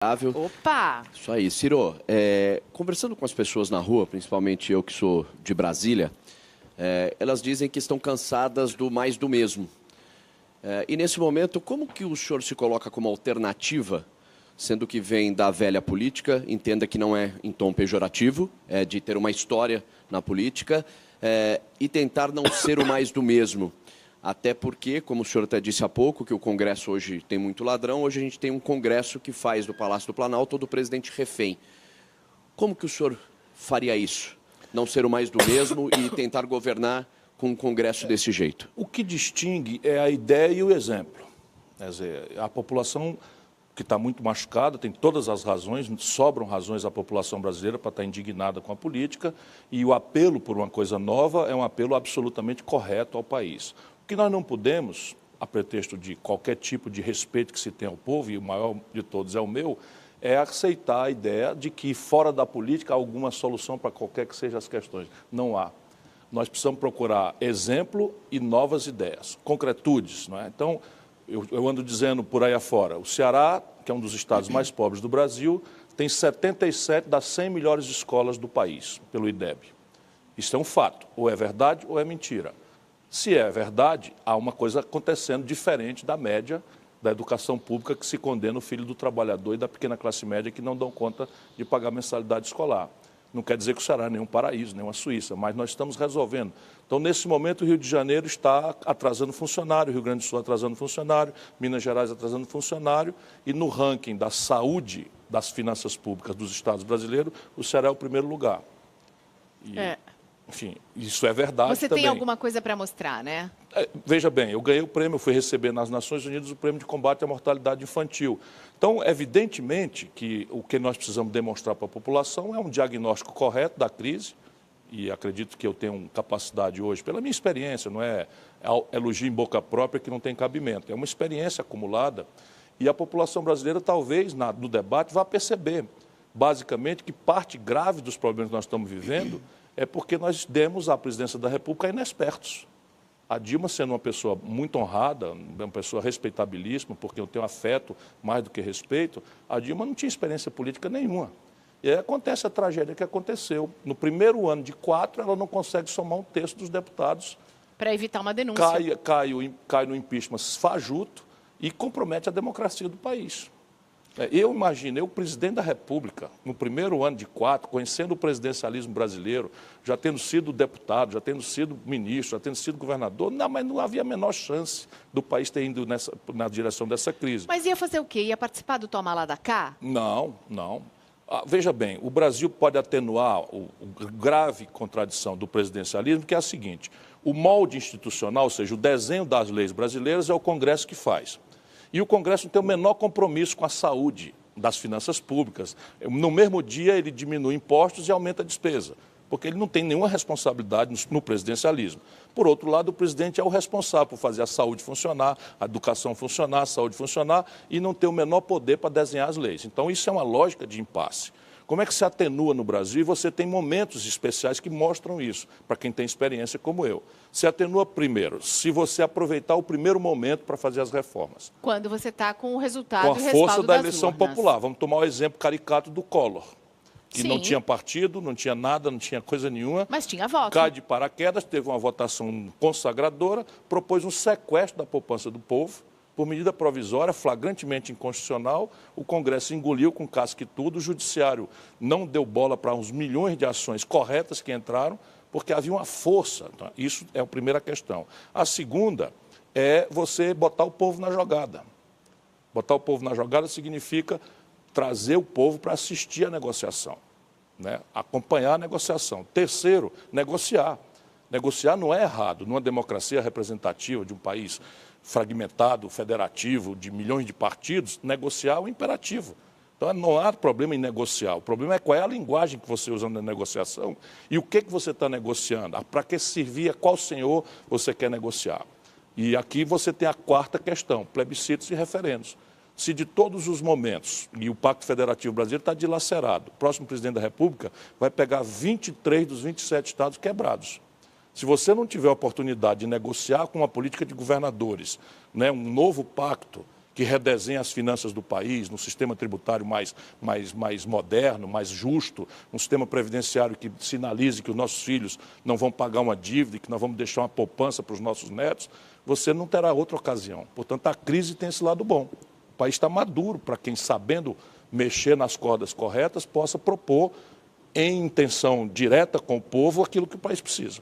Opa! Isso aí, Ciro. Conversando com as pessoas na rua, principalmente eu que sou de Brasília, elas dizem que estão cansadas do mais do mesmo. E nesse momento, como que o senhor se coloca como alternativa, sendo que vem da velha política, entenda que não é em tom pejorativo, de ter uma história na política, e tentar não ser o mais do mesmo? Até porque, como o senhor até disse há pouco, que o Congresso hoje tem muito ladrão, hoje a gente tem um Congresso que faz do Palácio do Planalto todo o presidente refém. Como que o senhor faria isso? Não ser o mais do mesmo e tentar governar com um Congresso desse jeito? O que distingue é a ideia e o exemplo. Quer dizer, a população que está muito machucada, tem todas as razões, sobram razões à população brasileira para estar indignada com a política, e o apelo por uma coisa nova é um apelo absolutamente correto ao país. O que nós não podemos, a pretexto de qualquer tipo de respeito que se tem ao povo, e o maior de todos é o meu, é aceitar a ideia de que fora da política há alguma solução para qualquer que sejam as questões. Não há. Nós precisamos procurar exemplo e novas ideias, concretudes. Não é? Então, eu ando dizendo por aí afora, o Ceará, que é um dos estados mais pobres do Brasil, tem 77 das 100 melhores escolas do país, pelo IDEB. Isso é um fato, ou é verdade ou é mentira. Se é verdade, há uma coisa acontecendo diferente da média da educação pública que se condena o filho do trabalhador e da pequena classe média que não dão conta de pagar mensalidade escolar. Não quer dizer que o Ceará é nenhum paraíso, nenhuma Suíça, mas nós estamos resolvendo. Então, nesse momento, o Rio de Janeiro está atrasando funcionário, o Rio Grande do Sul atrasando funcionário, Minas Gerais atrasando funcionário, e no ranking da saúde das finanças públicas dos estados brasileiros, o Ceará é o primeiro lugar. Enfim, isso é verdade Você também. tem alguma coisa para mostrar, né? Veja bem, eu ganhei o prêmio, eu fui receber nas Nações Unidas o prêmio de combate à mortalidade infantil. Então, evidentemente que o que nós precisamos demonstrar para a população é um diagnóstico correto da crise, e acredito que eu tenho capacidade hoje, pela minha experiência, não é elogio em boca própria que não tem cabimento, é uma experiência acumulada, e a população brasileira talvez no debate vá perceber, basicamente, que parte grave dos problemas que nós estamos vivendo é porque nós demos à presidência da República a inexpertos. A Dilma, sendo uma pessoa muito honrada, uma pessoa respeitabilíssima, porque eu tenho afeto mais do que respeito, a Dilma não tinha experiência política nenhuma. E aí acontece a tragédia que aconteceu. No primeiro ano de 4, ela não consegue somar um terço dos deputados. Para evitar uma denúncia. Cai no impeachment fajuto e compromete a democracia do país. Eu imagino, o presidente da República, no primeiro ano de 4, conhecendo o presidencialismo brasileiro, já tendo sido deputado, já tendo sido ministro, já tendo sido governador, mas não havia a menor chance do país ter ido na direção dessa crise. Mas ia fazer o quê? Ia participar do Toma lá da cá? Não. Veja bem, o Brasil pode atenuar a grave contradição do presidencialismo, que é a seguinte: o molde institucional, ou seja, o desenho das leis brasileiras, é o Congresso que faz. E o Congresso não tem o menor compromisso com a saúde das finanças públicas. No mesmo dia, ele diminui impostos e aumenta a despesa, porque ele não tem nenhuma responsabilidade no presidencialismo. Por outro lado, o presidente é o responsável por fazer a saúde funcionar, a educação funcionar, a saúde funcionar, e não ter o menor poder para desenhar as leis. Então, isso é uma lógica de impasse. Como é que se atenua no Brasil? E você tem momentos especiais que mostram isso, para quem tem experiência como eu. Se atenua primeiro, se você aproveitar o primeiro momento para fazer as reformas. Quando você está com o resultado com a e o respaldo força da das eleição urnas. popular. Vamos tomar o exemplo caricato do Collor, que Sim. não tinha partido, não tinha nada, não tinha coisa nenhuma. Mas tinha voto. Cai de paraquedas, teve uma votação consagradora, propôs um sequestro da poupança do povo, por medida provisória, flagrantemente inconstitucional. O Congresso engoliu com casca e tudo, o Judiciário não deu bola para uns milhões de ações corretas que entraram, porque havia uma força. Isso é a primeira questão. A segunda é você botar o povo na jogada. Botar o povo na jogada significa trazer o povo para assistir à negociação, né? Acompanhar a negociação. Terceiro, negociar. Negociar não é errado. Numa democracia representativa de um país fragmentado, federativo, de milhões de partidos, negociar é um imperativo. Então, não há problema em negociar. O problema é qual é a linguagem que você usa na negociação e o que você está negociando. Para que servir, a qual senhor você quer negociar. E aqui você tem a quarta questão, plebiscitos e referendos. Se de todos os momentos, e o Pacto Federativo Brasileiro está dilacerado, o próximo presidente da República vai pegar 23 dos 27 estados quebrados. Se você não tiver a oportunidade de negociar com uma política de governadores, né, um novo pacto que redesenha as finanças do país, num sistema tributário mais moderno, mais justo, um sistema previdenciário que sinalize que os nossos filhos não vão pagar uma dívida e que nós vamos deixar uma poupança para os nossos netos, você não terá outra ocasião. Portanto, a crise tem esse lado bom. O país está maduro para quem, sabendo mexer nas cordas corretas, possa propor, em intenção direta com o povo, aquilo que o país precisa.